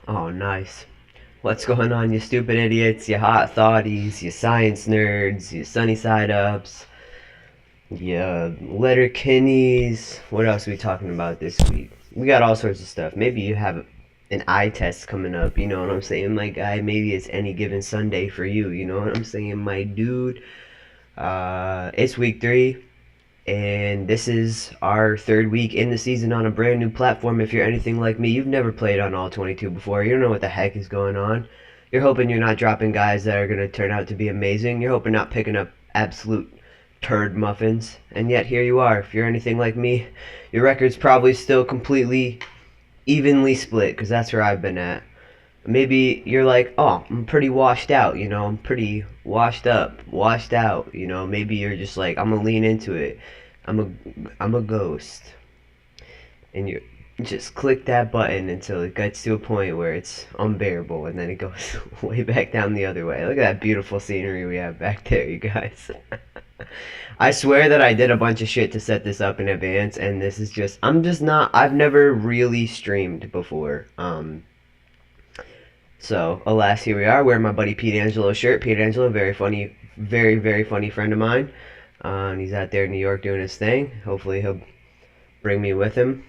Oh, nice. What's going on, you stupid idiots, you hot thoughties, you science nerds, you sunny side ups, you letter kinnies? What else are we talking about this week? We got all sorts of stuff. Maybe you have an eye test coming up, you know what I'm saying, my guy? Maybe it's any given Sunday for you, you know what I'm saying, my dude? It's week 3. And this is our third week in the season on a brand new platform. If you're anything like me, you've never played on All-22 before. You don't know what the heck is going on. You're hoping you're not dropping guys that are going to turn out to be amazing. You're hoping not picking up absolute turd muffins. And yet here you are. If you're anything like me, your record's probably still completely evenly split, because that's where I've been at. Maybe you're like, oh, I'm pretty washed out, you know, I'm pretty washed up, washed out, you know. Maybe you're just like, I'm gonna lean into it. I'm a ghost, and you just click that button until it gets to a point where it's unbearable, and then it goes way back down the other way. Look at that beautiful scenery we have back there, you guys. I swear that I did a bunch of shit to set this up in advance, and this is just, I'm just not, I've never really streamed before. So, alas, here we are, wearing my buddy Pete Angelo's shirt. Pete Angelo, very funny, very, very funny friend of mine. And he's out there in New York doing his thing. Hopefully he'll bring me with him,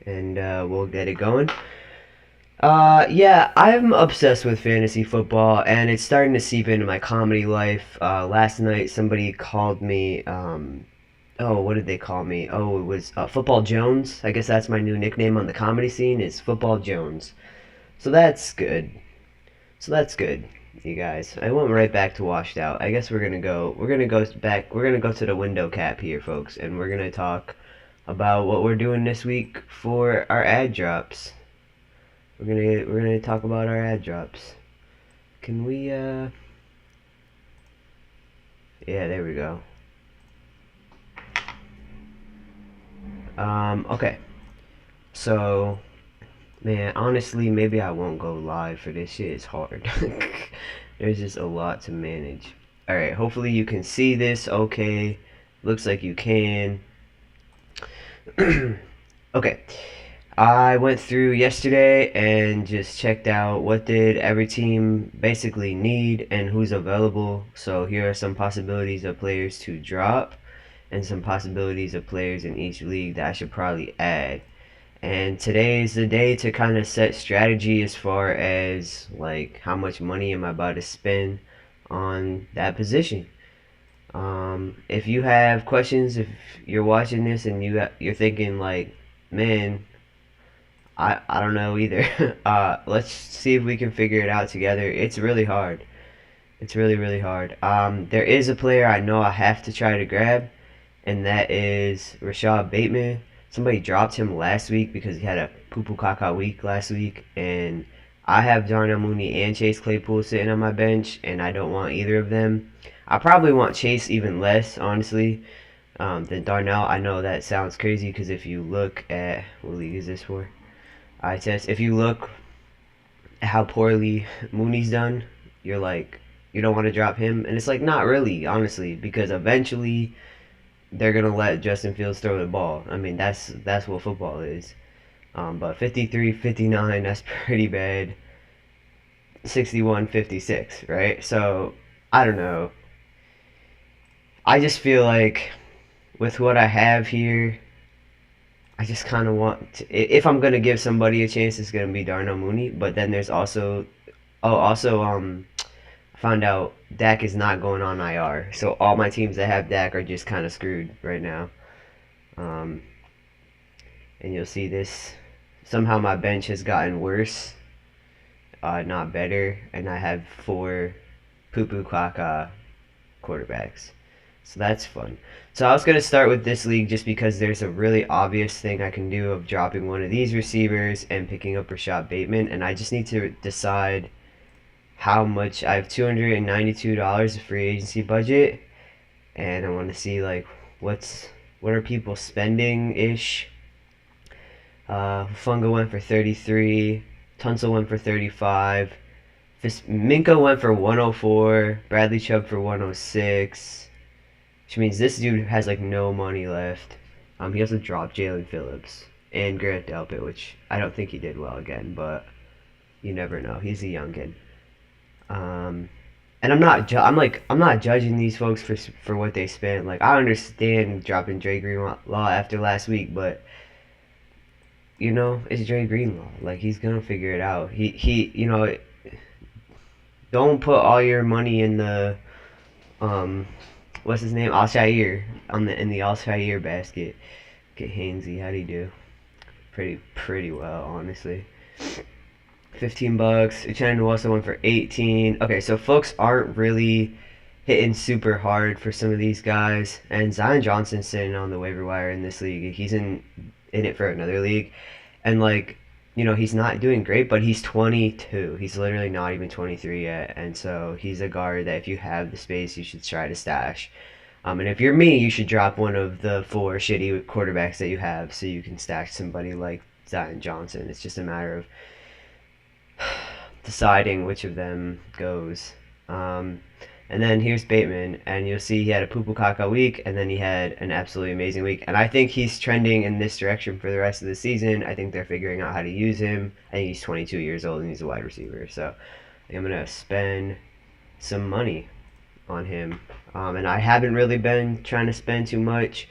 and we'll get it going. Yeah, I'm obsessed with fantasy football, and it's starting to seep into my comedy life. Last night, somebody called me, oh, what did they call me? Oh, it was Football Jones. I guess that's my new nickname on the comedy scene, is Football Jones. So that's good. So that's good, you guys. I went right back to washed out. I guess we're gonna go back, we're gonna go to the window cap here, folks, and we're gonna talk about what we're doing this week for our ad drops. We're gonna talk about our ad drops. Can we yeah, there we go. Okay. So, man, honestly, maybe I won't go live for this shit. It's hard. There's just a lot to manage. Alright, hopefully you can see this okay. Looks like you can. Okay. I went through yesterday and just checked out what did every team basically need and who's available. So here are some possibilities of players to drop and some possibilities of players in each league that I should probably add. And today is the day to kind of set strategy as far as like how much money am I about to spend on that position. If you have questions, if you're watching this and you're thinking like, man, I don't know either. Let's see if we can figure it out together. It's really hard. It's really, really hard. There is a player I know I have to try to grab, and that is Rashad Bateman. Somebody dropped him last week because he had a poo-poo caca week last week, and I have Darnell Mooney and Chase Claypool sitting on my bench, and I don't want either of them. I probably want Chase even less, honestly, than Darnell. I know that sounds crazy because if you look at, what league is this for? Eye test. If you look at how poorly Mooney's done, you're like, you don't want to drop him, and it's like, not really, honestly, because eventually they're gonna let Justin Fields throw the ball. I mean, that's what football is. But 53, 59, that's pretty bad. 61, 56, right? So I don't know. I just feel like with what I have here, I just kind of want to, if I'm gonna give somebody a chance, it's gonna be Darnell Mooney. But then there's also, oh, also found out Dak is not going on IR, so all my teams that have Dak are just kind of screwed right now. Um, and you'll see this. Somehow my bench has gotten worse, not better, and I have 4 poo-poo caca quarterbacks. So that's fun. So I was going to start with this league just because there's a really obvious thing I can do of dropping one of these receivers and picking up Rashad Bateman, and I just need to decide how much. I have $292 of free agency budget, and I want to see like what are people spending ish. Funga went for 33, Tunsil went for 35, Minka went for 104, Bradley Chubb for 106, which means this dude has like no money left. He also dropped Jalen Phillips and Grant Delpit, which I don't think he did well again, but You never know. He's a young kid. And I'm not judging these folks for what they spent. Like I understand dropping Dre Greenlaw after last week, but it's Dre Greenlaw. Like he's gonna figure it out. Don't put all your money in the um what's his name, Alshair, in the Alshair basket. Get Hainsey, how'd he do? Pretty well, honestly. $15. Uchenna also went for 18. Okay, so folks aren't really hitting super hard for some of these guys. And Zion Johnson's sitting on the waiver wire in this league. He's in it for another league. And he's not doing great, but he's 22. He's literally not even 23 yet. And so he's a guard that if you have the space, you should try to stash. And if you're me, you should drop one of the 4 shitty quarterbacks that you have so you can stash somebody like Zion Johnson. It's just a matter of deciding which of them goes. And then here's Bateman, and you'll see he had a poo-poo caca week, and then he had an absolutely amazing week. And I think he's trending in this direction for the rest of the season. I think they're figuring out how to use him. I think he's 22 years old, and he's a wide receiver. So I'm going to spend some money on him. And I haven't really been trying to spend too much.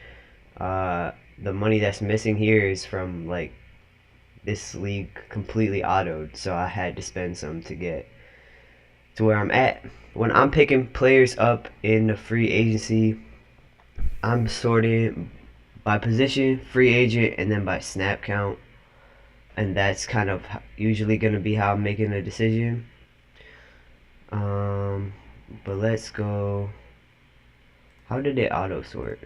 The money that's missing here is from, this league completely autoed, so I had to spend some to get to where I'm at. When I'm picking players up in the free agency, I'm sorting by position, free agent, and then by snap count. And that's kind of usually going to be how I'm making a decision. But let's go. How did it auto sort?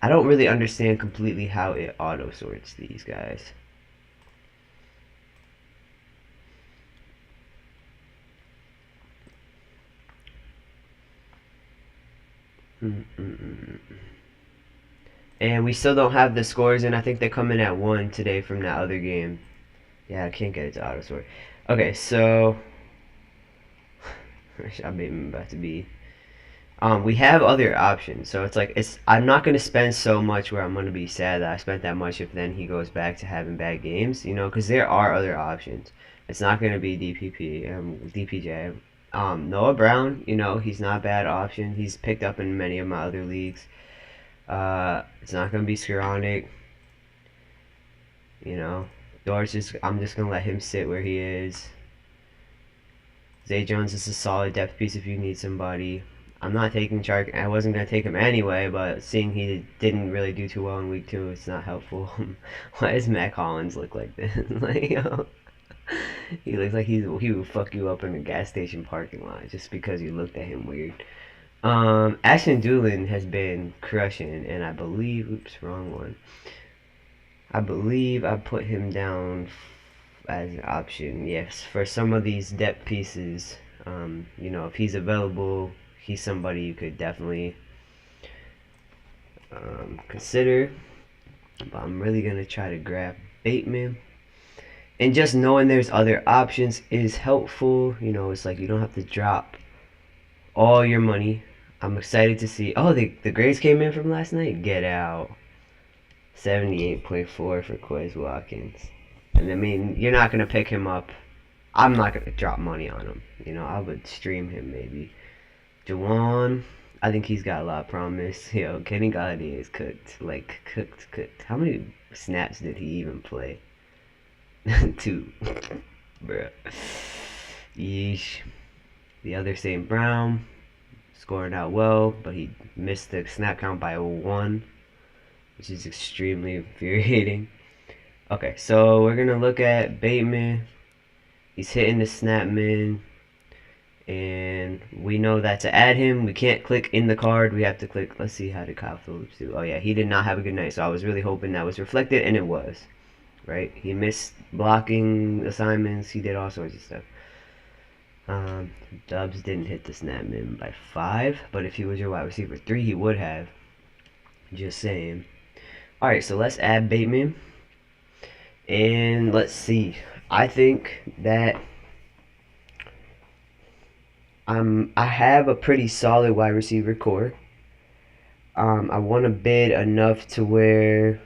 I don't really understand completely how it auto sorts these guys. And we still don't have the scores, and I think they come in at 1 today from that other game. Yeah, I can't get it to auto sort. Okay, so I'm about to be. We have other options, so I'm not gonna spend so much where I'm gonna be sad that I spent that much if then he goes back to having bad games, because there are other options. It's not gonna be DPJ. Noah Brown, he's not a bad option. He's picked up in many of my other leagues. It's not gonna be Skoranek. I'm just gonna let him sit where he is. Zay Jones is a solid depth piece if you need somebody. I'm not taking Chark. I wasn't going to take him anyway, but seeing he didn't really do too well in week 2, it's not helpful. Why does Matt Collins look like this? He looks like he would fuck you up in a gas station parking lot just because you looked at him weird. Ashton Doolin has been crushing, and I believe, oops, wrong one. I believe I put him down as an option, yes, for some of these depth pieces. If he's available, he's somebody you could definitely consider. But I'm really going to try to grab Bateman. And just knowing there's other options is helpful. It's like you don't have to drop all your money. I'm excited to see. Oh, the grades came in from last night. Get out. 78.4 for Quez Watkins. And I mean, you're not going to pick him up. I'm not going to drop money on him. I would stream him maybe. Jawan, I think he's got a lot of promise. Kenny Galladay is cooked. Cooked. How many snaps did he even play? 2. Bruh. Yeesh. The other St. Brown, scoring out well, but he missed the snap count by 1, which is extremely infuriating. Okay, so we're going to look at Bateman. He's hitting the snap min. And we know that to add him, we can't click in the card. We have to click. Let's see, how did Kyle Phillips do? Oh, yeah, he did not have a good night. So I was really hoping that was reflected, and it was. Right? He missed blocking assignments. He did all sorts of stuff. Dubs didn't hit the snap min by 5. But if he was your wide receiver 3, he would have. Just saying. All right, so let's add Bateman. And let's see. I think that I have a pretty solid wide receiver core. I want to bid enough to where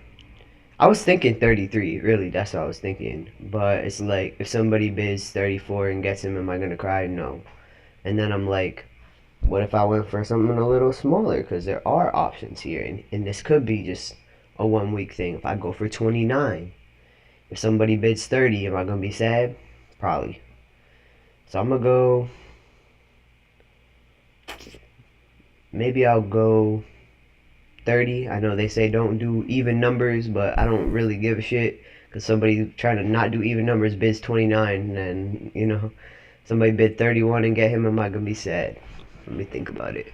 I was thinking 33, really, that's what I was thinking. But it's like, if somebody bids 34 and gets him, am I gonna cry? No. And then I'm like, what if I went for something a little smaller? Because there are options here, and this could be just a 1 week thing. If I go for 29, if somebody bids 30, am I gonna be sad? Probably. So I'm gonna go. Maybe I'll go 30. I know they say don't do even numbers, but I don't really give a shit. Because somebody trying to not do even numbers bids 29, and somebody bid 31 and get him, am I gonna be sad? Let me think about it.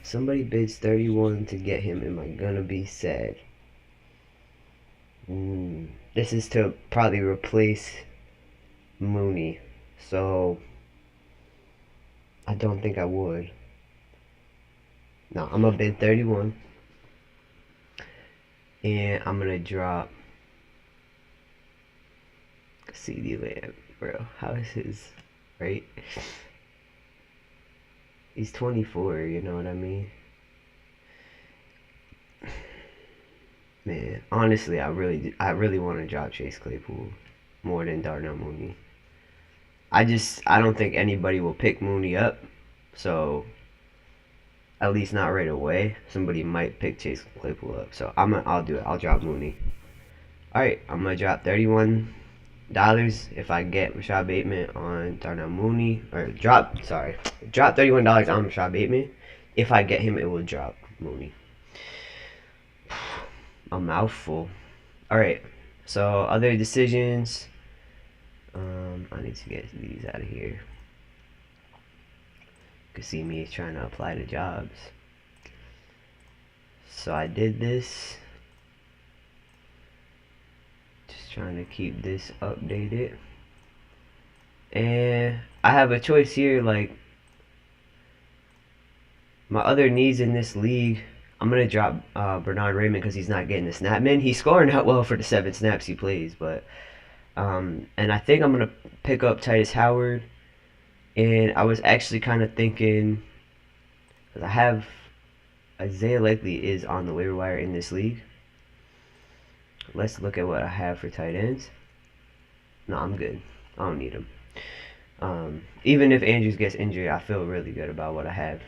Somebody bids 31 to get him, am I gonna be sad? This is to probably replace Mooney. So I don't think I would. No, I'm gonna bid 31. And I'm gonna drop CD Lamb, bro. How is his right? He's 24, you know what I mean? Man, honestly, I really want to drop Chase Claypool more than Darnell Mooney. I don't think anybody will pick Mooney up, so at least not right away. Somebody might pick Chase Claypool up, so I'll do it. I'll drop Mooney. All right, I'm gonna drop $31 if I get Rashad Bateman on Darnell Mooney, or drop $31 on Rashad Bateman. If I get him, it will drop Mooney. A mouthful. All right, so other decisions. I need to get these out of here. You can see me trying to apply to jobs. So I did this. Just trying to keep this updated. And I have a choice here, like my other needs in this league. I'm gonna drop Bernard Raymond because he's not getting the snap. Man, he's scoring out well for the 7 snaps he plays, but and I think I'm gonna pick up Titus Howard. And I was actually kind of thinking, because I have Isaiah Likely is on the waiver wire in this league. Let's look at what I have for tight ends. No, I'm good. I don't need him. Even if Andrews gets injured, I feel really good about what I have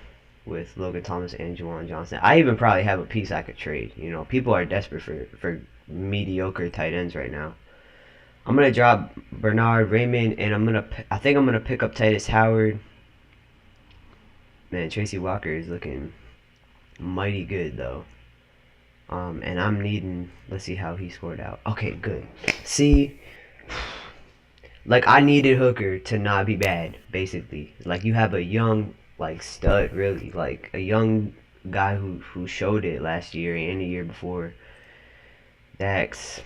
with Logan Thomas and Juwan Johnson. I even probably have a piece I could trade. People are desperate for mediocre tight ends right now. I'm gonna drop Bernard Raymond, and I think I'm gonna pick up Titus Howard. Man, Tracy Walker is looking mighty good though. And I'm needing. Let's see how he scored out. Okay, good. See, like I needed Hooker to not be bad. Basically, like you have a young stud, really, like a young guy who showed it last year and the year before. Dax,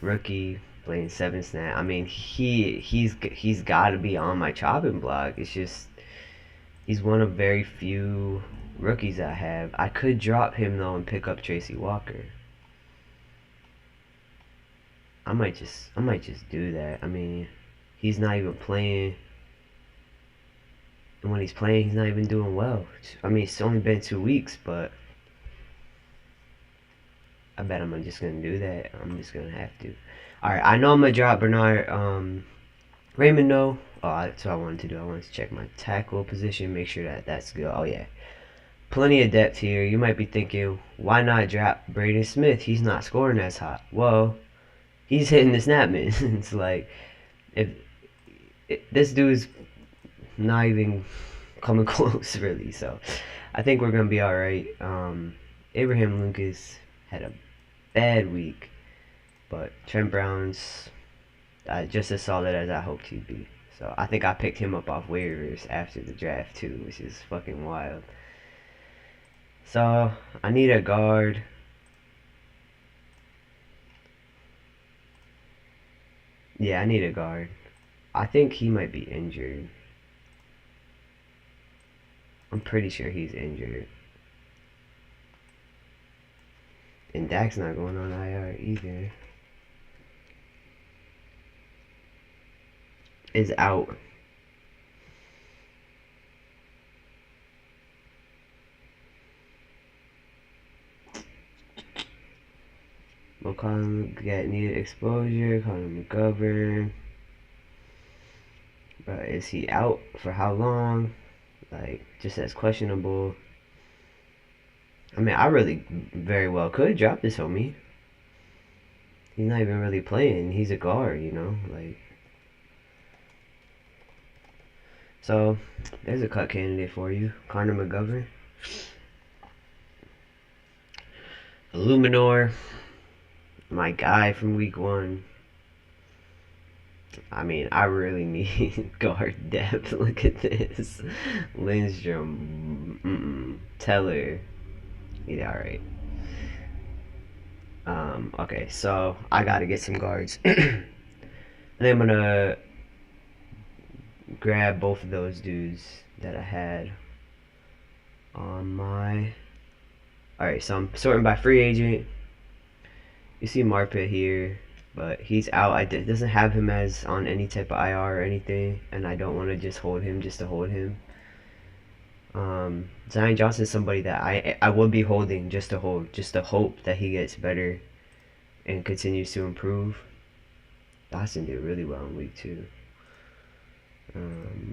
rookie, playing 7 snap. I mean, he's got to be on my chopping block. It's just he's one of very few rookies I have. I could drop him though and pick up Tracy Walker. I might just do that. I mean, he's not even playing. And when he's playing, he's not even doing well. I mean, it's only been 2 weeks, but I bet I'm just gonna do that. I'm just gonna have to. All right, I know I'm gonna drop Bernard Raymond though. Oh, that's what I wanted to do. I wanted to check my tackle position, make sure that's good. Oh yeah, plenty of depth here. You might be thinking, why not drop Braden Smith? He's not scoring as hot. Well, he's hitting the snap, man. It's like if this dude's not even coming close, really. So I think we're gonna be all right. Abraham Lucas had a bad week, but Trent Brown's just as solid as I hoped he'd be. So I think I picked him up off waivers after the draft too, which is fucking wild. So I need a guard. Yeah, I need a guard. I think he might be injured. I'm pretty sure he's injured. And Dak's not going on IR either. Is out. McCollum get needed exposure. Connor McGovern. But is he out for how long? Like, just as questionable. I mean, I really very well could drop this homie. He's not even really playing. He's a guard, you know? Like, so, there's a cut candidate for you. Connor McGovern. Illuminor. My guy from week 1. I mean, I really need guard depth. Look at this. Lindstrom. Teller. Yeah, alright. Okay, so I gotta get some guards. And then I'm gonna grab both of those dudes that I had on my... Alright, so I'm sorting by free agent. You see Marpet here, but he's out. It doesn't have him as on any type of IR or anything, and I don't want to just hold him just to hold him. Zion Johnson is somebody that I would be holding just to hold, just to hope that he gets better and continues to improve. Dawson did really well in week 2.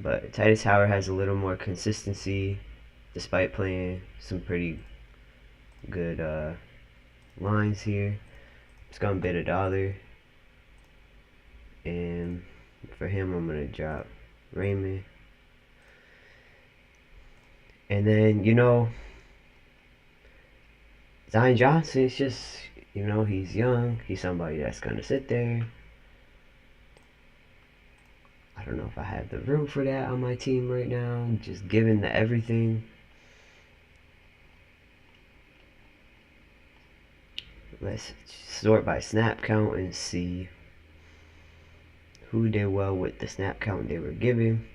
But Titus Howard has a little more consistency despite playing some pretty good lines here. It's gonna bid $1, and for him I'm gonna drop Raymond. And then, you know, Zion Johnson is just, you know, he's young. He's somebody that's gonna sit there. I don't know if I have the room for that on my team right now. Just giving the everything. Let's sort by snap count and see who did well with the snap count they were given.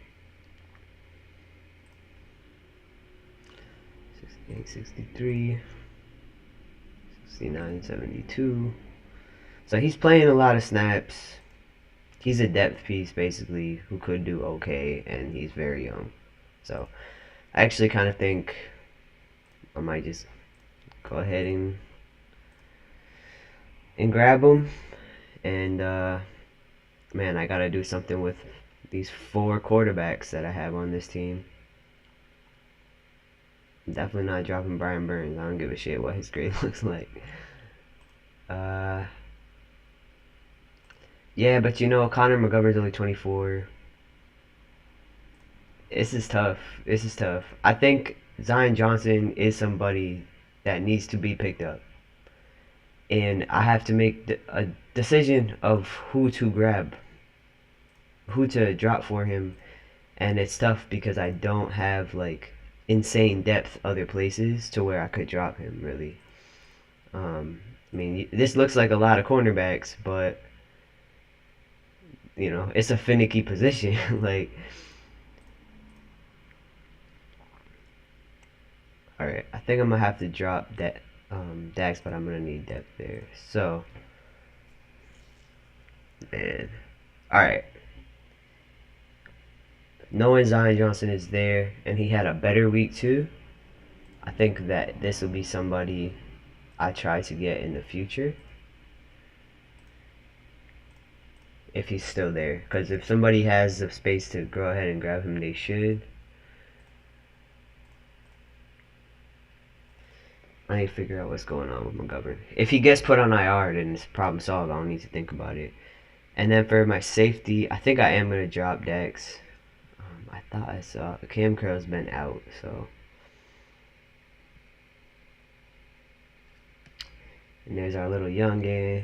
68, 63, 69, 72. So he's playing a lot of snaps. He's a depth piece, basically, who could do okay, and he's very young. So I actually kind of think I might just go ahead and grab him. And man, I gotta do something with these 4 quarterbacks that I have on this team. I'm definitely not dropping Brian Burns. I don't give a shit what his grade looks like. Yeah, but you know, Connor McGovern's only 24. This is tough. This is tough. I think Zion Johnson is somebody that needs to be picked up. And I have to make a decision of who to grab, who to drop for him. And it's tough because I don't have, like, insane depth other places to where I could drop him, really. I mean, this looks like a lot of cornerbacks, but, you know, it's a finicky position. Like, alright, I think I'm going to have to drop that Dax, but I'm going to need depth there. So, man. Alright. Knowing Zion Johnson is there, and he had a better week too, I think that this will be somebody I try to get in the future. If he's still there. Because if somebody has the space to go ahead and grab him, they should. I need to figure out what's going on with McGovern. If he gets put on IR, then it's problem solved. I don't need to think about it. And then for my safety, I think I am going to drop Dex. I thought I saw Cam Curl's been out, so. And there's our little youngin,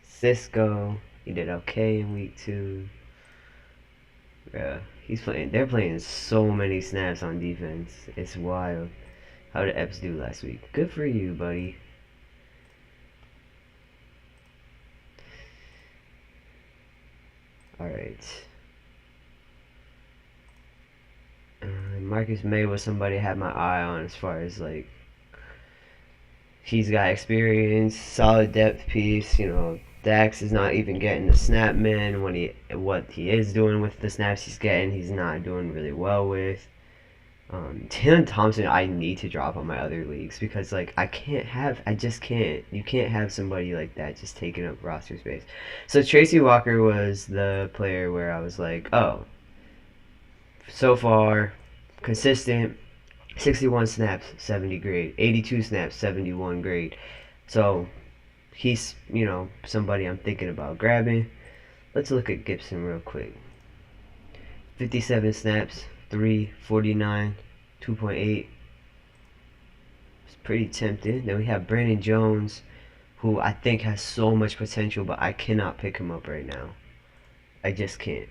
Cisco. He did okay in week 2. Yeah, they're playing so many snaps on defense. It's wild. How did Epps do last week? Good for you, buddy. Alright. Marcus May was somebody I had my eye on as far as, like, he's got experience, solid depth piece. You know, Dax is not even getting the snap man. What he is doing with the snaps he's getting, he's not doing really well with. Taylor Thompson, I need to drop on my other leagues because like I just can't. You can't have somebody like that just taking up roster space. So Tracy Walker was the player where I was like, oh, so far consistent, 61 snaps, 70 grade, 82 snaps, 71 grade. So he's somebody I'm thinking about grabbing. Let's look at Gibson real quick. 57 snaps, 349, 2.8. It's pretty tempting. Then we have Brandon Jones, who I think has so much potential, but I cannot pick him up right now. I just can't.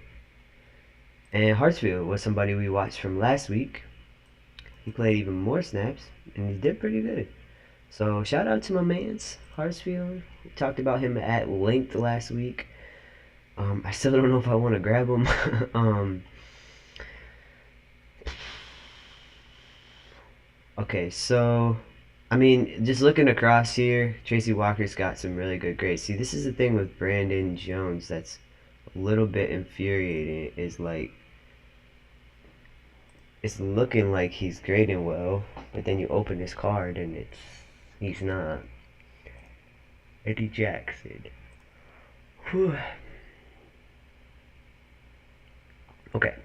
And Hartsfield was somebody we watched from last week. He played even more snaps, and he did pretty good. So shout out to my mans, Hartsfield. We talked about him at length last week. I still don't know if I want to grab him. Okay, so I mean, just looking across here, Tracy Walker's got some really good grades. See, this is the thing with Brandon Jones that's a little bit infuriating. Is like it's looking like he's grading well, but then you open his card and he's not. Eddie Jackson. Whew. Okay.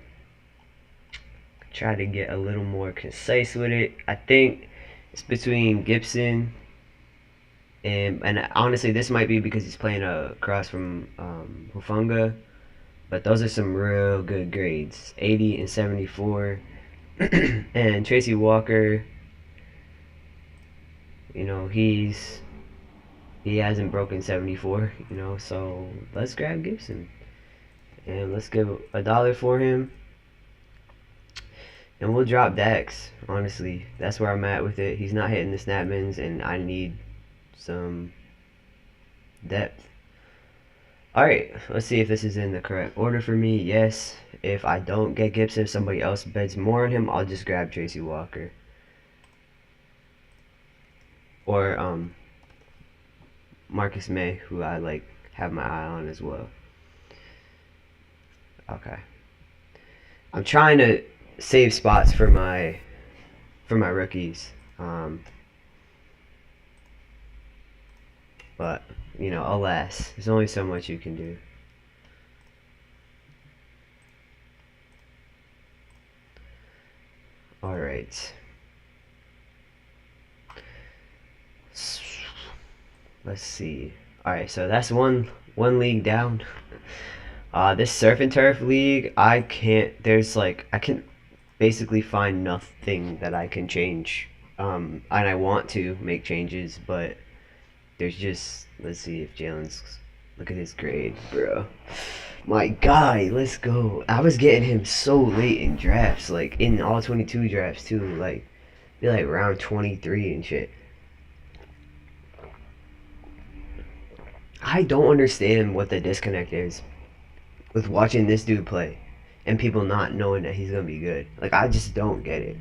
Try to get a little more concise with it. I think it's between Gibson and honestly, this might be because he's playing across from Hufanga, but those are some real good grades, 80 and 74. And Tracy Walker, he hasn't broken 74, so let's grab Gibson and let's give $1 for him. And we'll drop Dax. Honestly, that's where I'm at with it. He's not hitting the snapmans, and I need some depth. Alright, let's see if this is in the correct order for me. Yes. If I don't get Gibson, if somebody else bets more on him, I'll just grab Tracy Walker. Or Marcus May, who I have my eye on as well. Okay. I'm trying to save spots for my rookies. But, alas, there's only so much you can do. Alright. Let's see. Alright, so that's one league down. This Surf and Turf league, I can basically find nothing that I can change. And I want to make changes, but there's just, let's see if Jalen's, look at his grade, bro. My guy, let's go. I was getting him so late in drafts, like in all-22 drafts too, like round 23 and shit. I don't understand what the disconnect is with watching this dude play and people not knowing that he's gonna be good. Like, I just don't get it.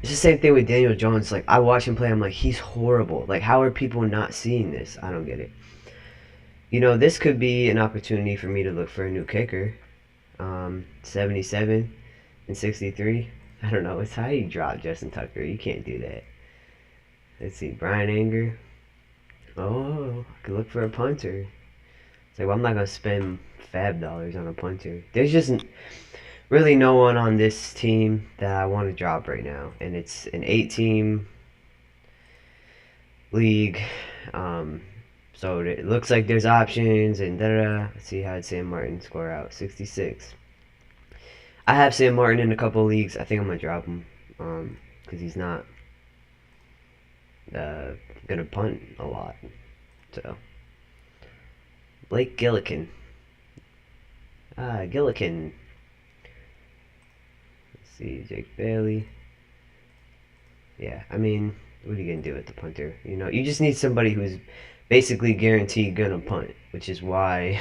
It's the same thing with Daniel Jones. Like, I watch him play, I'm like, he's horrible. Like, how are people not seeing this? I don't get it. This could be an opportunity for me to look for a new kicker. 77 and 63. I don't know. It's how you drop Justin Tucker. You can't do that. Let's see. Brian Anger. Oh, I could look for a punter. It's like, well, I'm not going to spend fab dollars on a punter. There's just really no one on this team that I want to drop right now. And it's an 8-team league. So it looks like there's options and da-da-da. Let's see how did Sam Martin score out. 66. I have Sam Martin in a couple of leagues. I think I'm going to drop him because he's not going to punt a lot. So, Blake Gillikin. Gillikin. Let's see, Jake Bailey. Yeah, I mean, what are you going to do with the punter? You just need somebody who's basically guaranteed gonna punt, which is why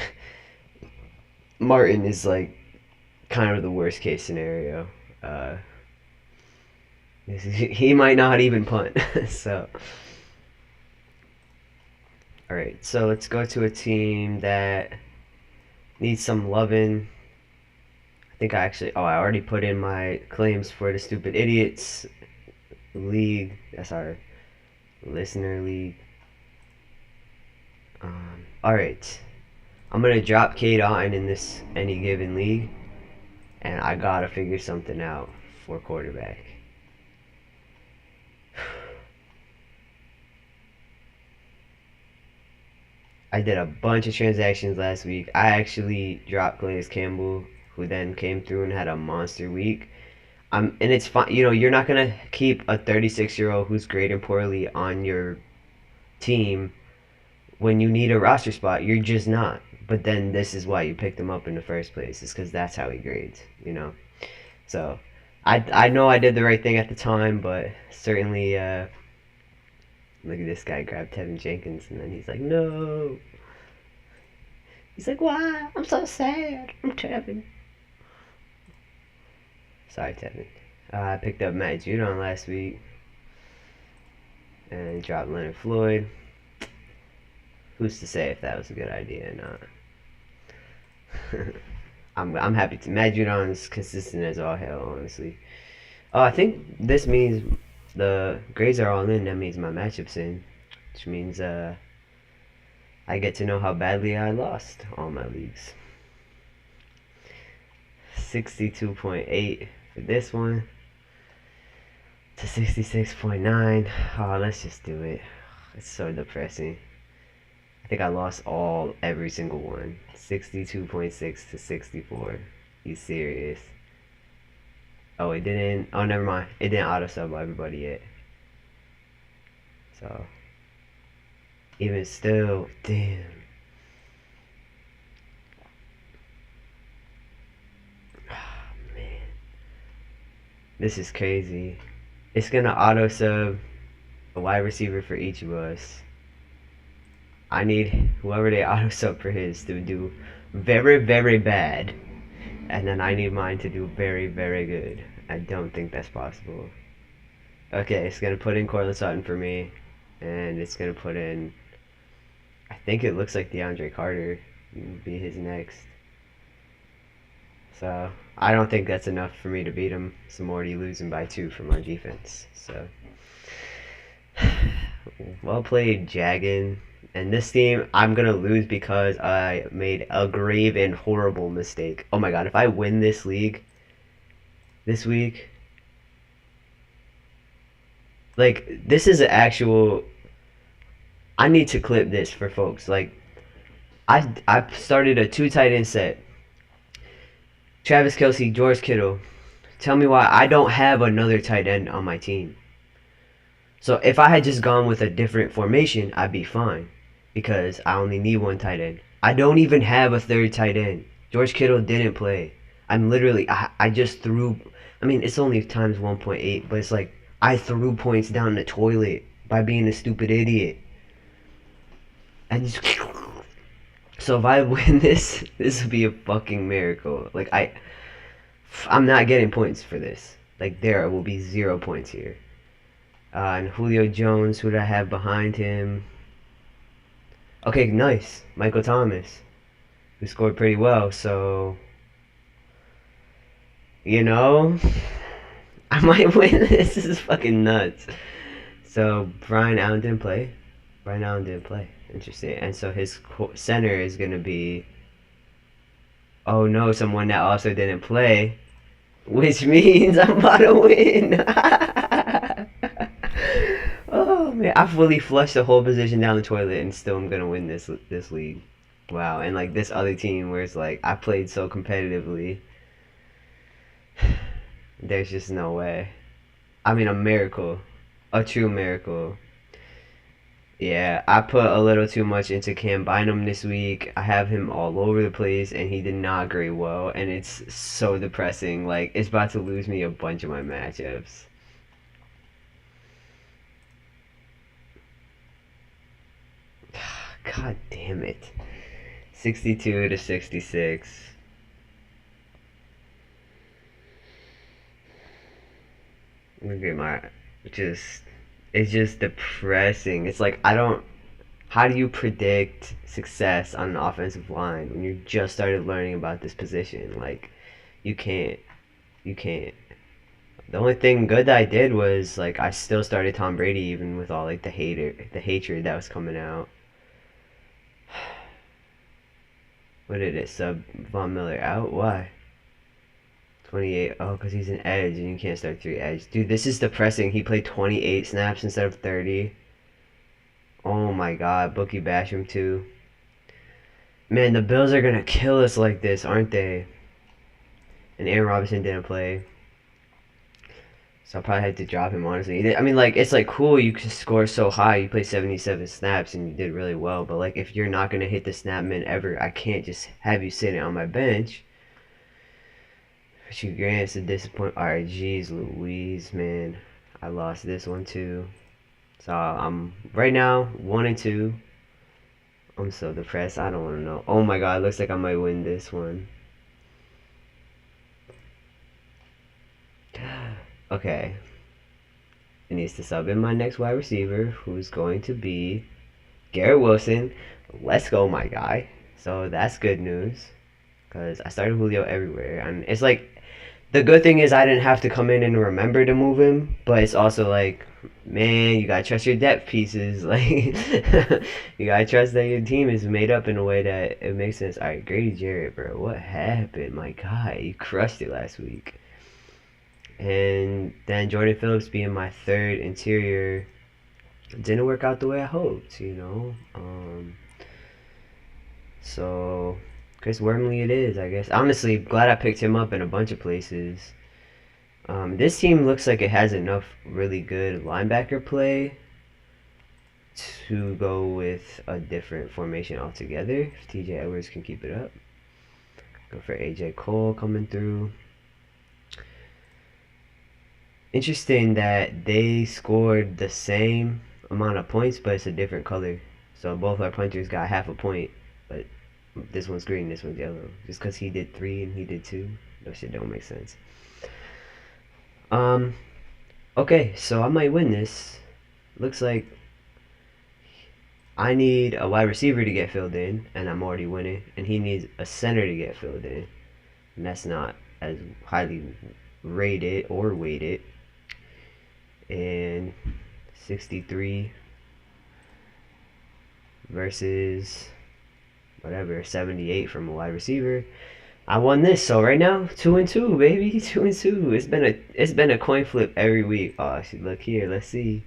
Martin is like kind of the worst case scenario. He might not even punt. So, alright, so let's go to a team that needs some loving. I think I already put in my claims for the Stupid Idiots League. That's our listener league. Alright. I'm gonna drop Cade Otton in this any given league, and I gotta figure something out for quarterback. I did a bunch of transactions last week. I actually dropped Calais Campbell, who then came through and had a monster week. And it's fine. You know, you're not gonna keep a 36-year-old who's grading poorly on your team when you need a roster spot. You're just not. But then this is why you picked him up in the first place, is because that's how he grades. You know. So I know I did the right thing at the time, but certainly look at this guy grab Tevin Jenkins, and then he's like, no. He's like, why? I'm so sad. I'm Tevin. Sorry, Tevin. I picked up Matt Judon last week and dropped Leonard Floyd. Who's to say if that was a good idea or not? I'm happy to. Matt Judon's consistent as all hell, honestly. Oh, I think this means the grades are all in. That means my matchup's in, which means I get to know how badly I lost all my leagues. 62.8 for this one to 66.9. Oh, let's just do it. It's so depressing. I think I lost every single one. 62.6 to 64. You serious? Oh, it didn't. Oh, never mind. It didn't auto sub everybody yet. So, even still, damn. Oh, man. This is crazy. It's gonna auto sub a wide receiver for each of us. I need whoever they auto sub for his to do very, very bad. And then I need mine to do very, very good. I don't think that's possible. Okay, it's gonna put in Cortland Sutton for me. And it's gonna put in, I think it looks like DeAndre Carter will be his next. So I don't think that's enough for me to beat him. So I'm already losing by 2 from our defense. So well played, Jaggin. And this team, I'm going to lose because I made a grave and horrible mistake. Oh my god, if I win this league this week, like, this is an actual... I need to clip this for folks. Like, I started a 2 tight end set. Travis Kelce, George Kittle. Tell me why I don't have another tight end on my team. So if I had just gone with a different formation, I'd be fine. Because I only need 1 tight end. I don't even have a 3rd tight end. George Kittle didn't play. I'm literally, I just threw, I mean, it's only times 1.8, but it's like, I threw points down the toilet by being a stupid idiot. And just, so if I win this would be a fucking miracle. Like, I'm not getting points for this. Like, there will be 0 points here. And Julio Jones, who do I have behind him? Okay, nice. Michael Thomas, who scored pretty well. So, you know, I might win this. This is fucking nuts. So, Brian Allen didn't play. Interesting. And so his center is going to be... Oh no, someone that also didn't play. Which means I'm about to win. Oh man, I fully flushed the whole position down the toilet and still I'm gonna win this league. Wow, and like this other team where it's like I played so competitively. There's just no way. I mean, a miracle. A true miracle. Yeah, I put a little too much into Cam Bynum this week. I have him all over the place, and he did not grade well, and it's so depressing. Like, it's about to lose me a bunch of my matchups. God damn it. 62 to 66. Look at my... It's just depressing. It's like, how do you predict success on an offensive line when you just started learning about this position? Like, You can't. You can't. The only thing good that I did was like I still started Tom Brady even with all like the hatred that was coming out. What did it sub Von Miller out? Why? 28. Oh, because he's an edge and you can't start 3 edge. Dude, this is depressing. He played 28 snaps instead of 30. Oh my god, Bookie Basham too. Man, the Bills are gonna kill us like this, aren't they? And Aaron Robinson didn't play. So I probably had to drop him, honestly. I mean, like, it's like cool you can score so high. You play 77 snaps and you did really well. But, like, if you're not going to hit the snap min ever, I can't just have you sitting on my bench. Richie Grant's a disappointment. Alright, jeez Louise, man. I lost this one, too. So, I'm, right now, 1-2. I'm so depressed. I don't want to know. Oh, my God. It looks like I might win this one. Okay. It needs to sub in my next wide receiver, who's going to be Garrett Wilson. Let's go, my guy. So that's good news, because I started Julio everywhere. And it's like, the good thing is I didn't have to come in and remember to move him, but it's also like, man, you gotta trust your depth pieces. Like, you gotta trust that your team is made up in a way that it makes sense. All right, Grady Jarrett, bro, what happened? My guy, you crushed it last week. And then Jordan Phillips being my third interior didn't work out the way I hoped, you know. So Chris Wormley it is, I guess. Honestly, glad I picked him up in a bunch of places. This team looks like it has enough really good linebacker play to go with a different formation altogether. If TJ Edwards can keep it up. Go for AJ Cole coming through. Interesting that they scored the same amount of points, but it's a different color. So both our punters got half a point, but this one's green, this one's yellow. Just because he did 3 and he did 2, that shit don't make sense. Okay, so I might win this. Looks like I need a wide receiver to get filled in, and I'm already winning. And he needs a center to get filled in, and that's not as highly rated or weighted. And 63 versus whatever 78 from a wide receiver. I won this, so right now 2-2, baby, 2-2. It's been a coin flip every week. Oh, look here, let's see.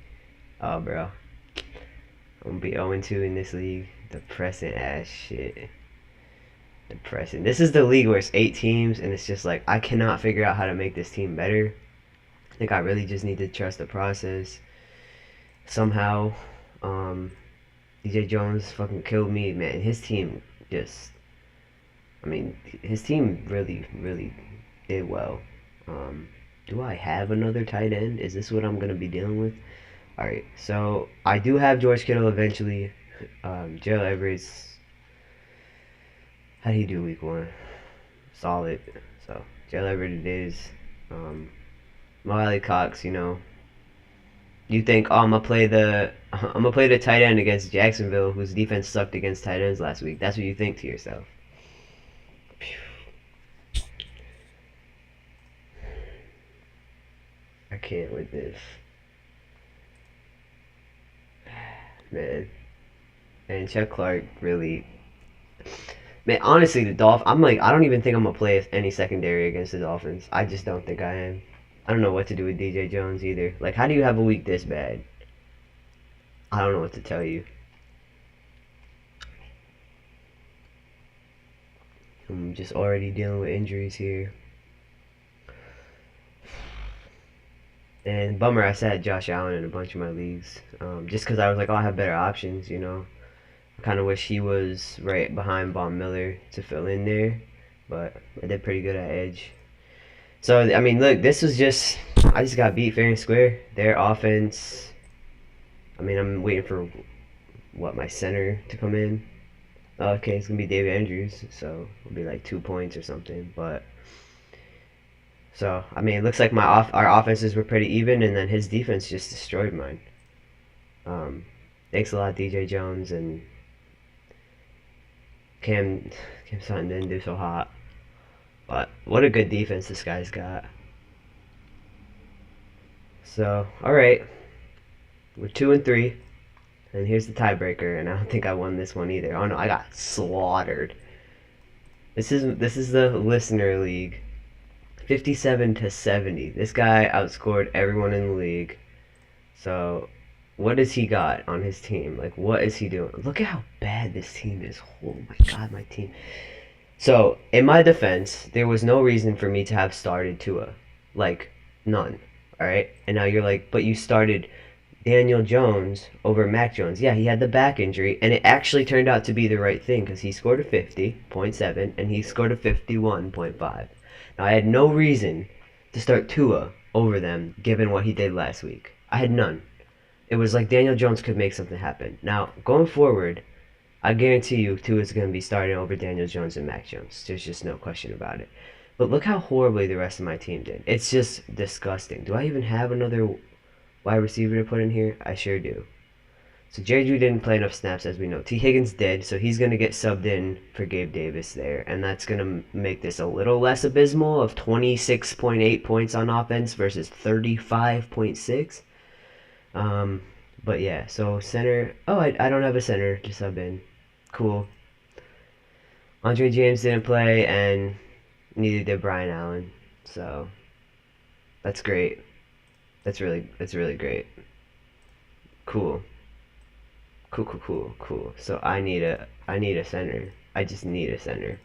Oh, bro, I'm gonna be 0-2 in this league. Depressing ass shit. Depressing. This is the league where it's 8 teams, and it's just like I cannot figure out how to make this team better. I think I really just need to trust the process. Somehow, DJ Jones fucking killed me, man. His team just, I mean, his team really, really did well. Do I have another tight end? Is this what I'm gonna be dealing with? All right, so I do have George Kittle eventually. Gerald Everett's, how do you do week 1? Solid. So Gerald Everett it is. Mo Cox, you know. You think, oh, I'm gonna play the tight end against Jacksonville, whose defense sucked against tight ends last week. That's what you think to yourself. I can't with this, man. And Chuck Clark really, man. Honestly, the Dolphins. I'm like, I don't even think I'm gonna play any secondary against the Dolphins. I just don't think I am. I don't know what to do with DJ Jones either. Like, how do you have a week this bad? I don't know what to tell you. I'm just already dealing with injuries here. And bummer, I sat Josh Allen in a bunch of my leagues. Just because I was like, oh, I have better options, you know. I kind of wish he was right behind Von Miller to fill in there. But I did pretty good at edge. So, I mean, look, this was just, I just got beat fair and square. Their offense, I mean, I'm waiting for, what, my center to come in. Okay, it's going to be David Andrews, so it'll be like 2 points or something. But, so, I mean, it looks like our offenses were pretty even, and then his defense just destroyed mine. Thanks a lot, DJ Jones, and Cam Sutton didn't do so hot. But what a good defense this guy's got. So, all right, we're 2-3, and here's the tiebreaker. And I don't think I won this one either. Oh no, I got slaughtered. This is the listener league, 57-70. This guy outscored everyone in the league. So, what has he got on his team? Like, what is he doing? Look at how bad this team is. Oh my god, my team. So, in my defense, there was no reason for me to have started Tua. Like, none. Alright? And now you're like, but you started Daniel Jones over Mac Jones. Yeah, he had the back injury, and it actually turned out to be the right thing because he scored a 50.7 and he scored a 51.5. Now, I had no reason to start Tua over them given what he did last week. I had none. It was like Daniel Jones could make something happen. Now, going forward, I guarantee you Tua is going to be starting over Daniel Jones and Mac Jones. There's just no question about it. But look how horribly the rest of my team did. It's just disgusting. Do I even have another wide receiver to put in here? I sure do. So Jerry Judy didn't play enough snaps, as we know. T. Higgins did, so he's going to get subbed in for Gabe Davis there. And that's going to make this a little less abysmal of 26.8 points on offense versus 35.6. But yeah, so center. Oh, I don't have a center to sub in. Cool. Andre James didn't play, and neither did Brian Allen. So that's great. That's really great. Cool. Cool. So I need a center. I just need a center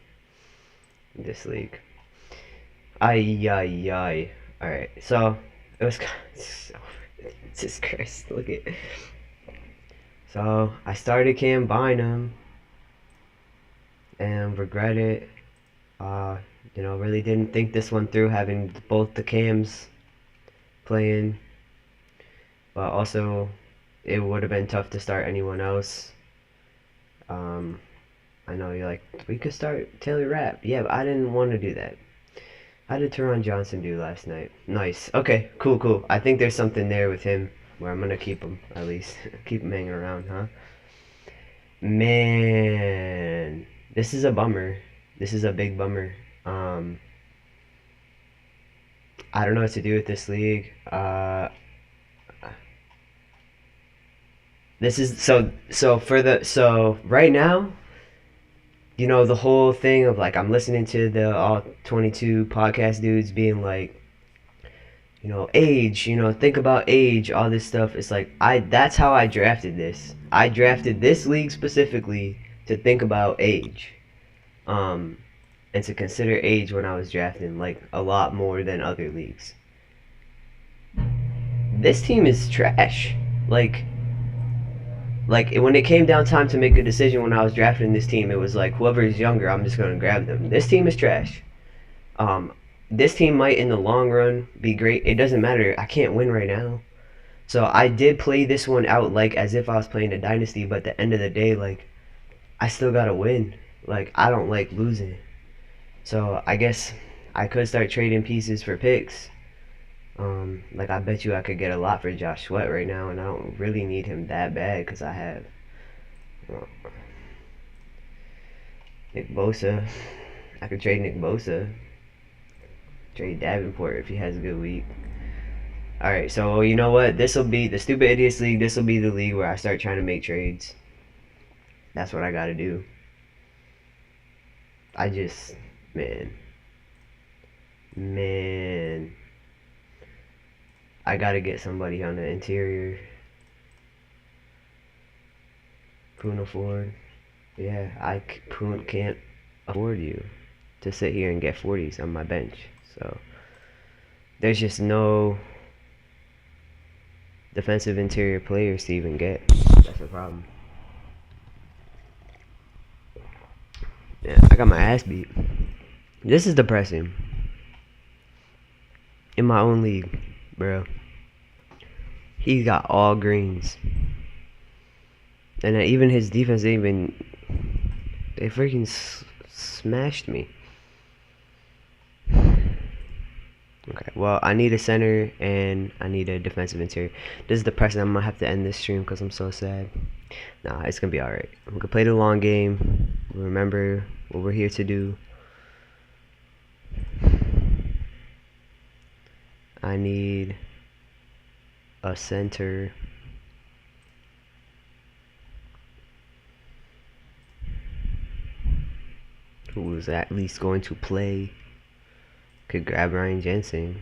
in this league. Ay. Alright, so it was Jesus Christ, look at. So I started Cam Bynum and regret it. Really didn't think this one through, having both the Cams playing, but also it would have been tough to start anyone else. I know you're like, we could start Taylor Rapp. Yeah, but I didn't want to do that. How did Teron Johnson do last night? Nice. Okay, cool. I think there's something there with him where I'm going to keep him, at least. Keep him hanging around, huh? Man, this is a bummer. This is a big bummer. I don't know what to do with this league. This is so right now, the whole thing of like I'm listening to the All-22 podcast dudes being like, age, think about age, all this stuff. It's like that's how I drafted this. I drafted this league specifically to think about age. And to consider age when I was drafting, like a lot more than other leagues. This team is trash. Like when it came down time to make a decision when I was drafting this team, it was like whoever is younger, I'm just gonna grab them. This team is trash. This team might in the long run be great. It doesn't matter. I can't win right now. So I did play this one out like as if I was playing a dynasty, but at the end of the day, like I still gotta win. Like I don't like losing. So I guess I could start trading pieces for picks. Like I bet you I could get a lot for Josh Sweat right now, and I don't really need him that bad because I have Nick Bosa. I could trade Nick Bosa. Trade Davenport if he has a good week. Alright, so you know what? This will be the Stupid Idiots League. This will be the league where I start trying to make trades. That's what I gotta do. I just, man. I gotta get somebody on the interior. Poon afford. Yeah, Poon can't afford you to sit here and get 40s on my bench. So there's just no defensive interior players to even get. That's the problem. Yeah, I got my ass beat. This is depressing. In my own league, bro. He got all greens. And even his defense, they freaking smashed me. Okay, well, I need a center and I need a defensive interior. This is depressing. I'm going to have to end this stream because I'm so sad. Nah, it's going to be alright. We can play the long game. Remember what we're here to do. I need a center who's at least going to play. Could grab Ryan Jensen.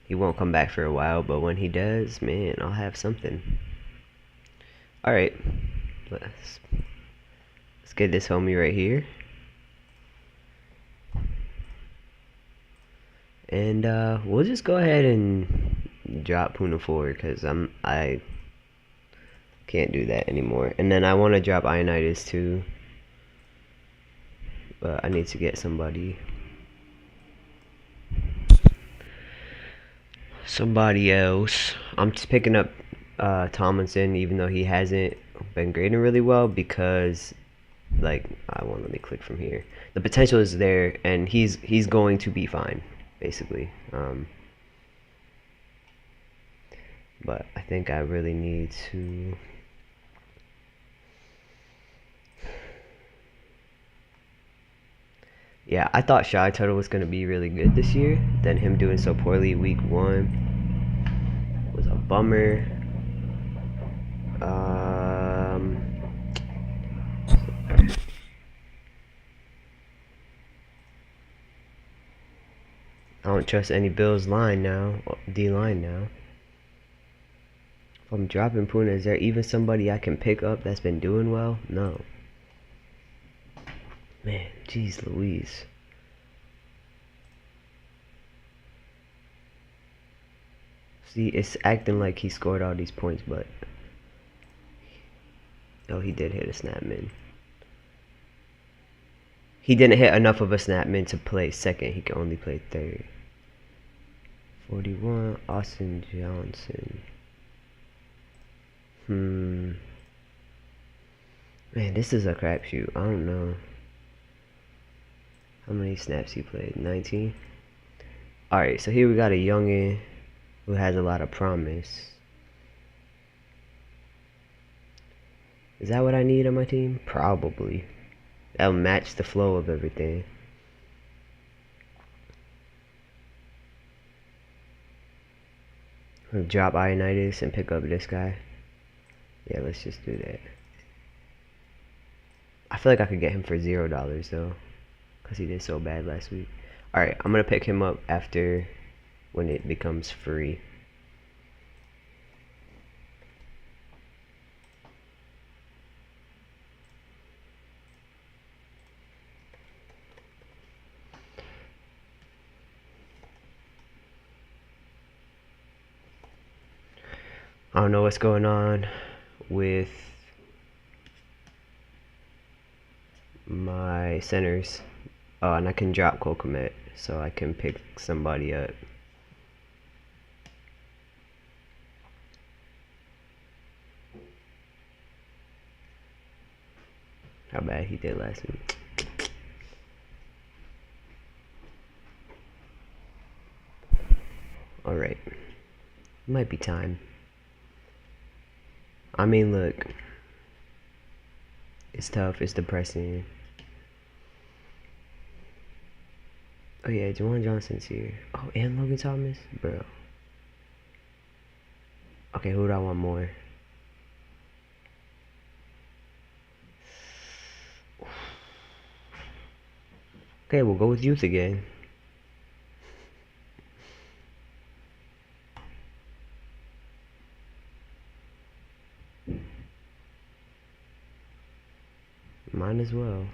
He won't come back for a while, but when he does, man, I'll have something. Alright, let's get this homie right here. And we'll just go ahead and drop Puna forward because I can't do that anymore. And then I want to drop Ionitis too, but I need to get somebody else. I'm just picking up Tomlinson, even though he hasn't been grading really well, because like I won't let me click from here. The potential is there, and he's going to be fine, basically. But I think I really need to. Yeah, I thought Shy Turtle was going to be really good this year. Then him doing so poorly week 1 was a bummer. I don't trust any Bills line now, D line now. If I'm dropping Puna, is there even somebody I can pick up that's been doing well? No. Man, jeez Louise. See, it's acting like he scored all these points, but oh, he did hit a snap min. He didn't hit enough of a snap min to play second. He could only play third. 41, Austin Johnson. Man, this is a crapshoot. I don't know. How many snaps he played? 19? Alright, so here we got a youngin who has a lot of promise. Is that what I need on my team? Probably. That'll match the flow of everything. I'm gonna drop Ionitis and pick up this guy. Yeah, let's just do that. I feel like I could get him for $0 though, because he did so bad last week. Alright, I'm gonna pick him up after when it becomes free. I don't know what's going on with my centers. Oh, and I can drop Kokomet, so I can pick somebody up. How bad he did last week. Alright. Might be time. I mean, look. It's tough. It's depressing. Oh yeah, Juwan Johnson's here. Oh, and Logan Thomas? Bro. Okay, who do I want more? Okay, we'll go with youth again. Mine as well.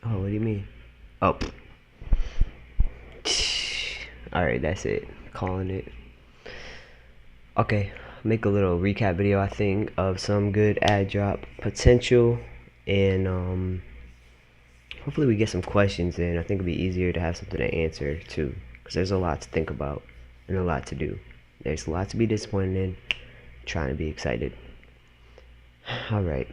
Oh, what do you mean? Oh. Alright, that's it. Calling it. Okay, make a little recap video, I think, of some good ad drop potential. And hopefully we get some questions in. I think it'll be easier to have something to answer too, because there's a lot to think about and a lot to do. There's a lot to be disappointed in, trying to be excited. Alright.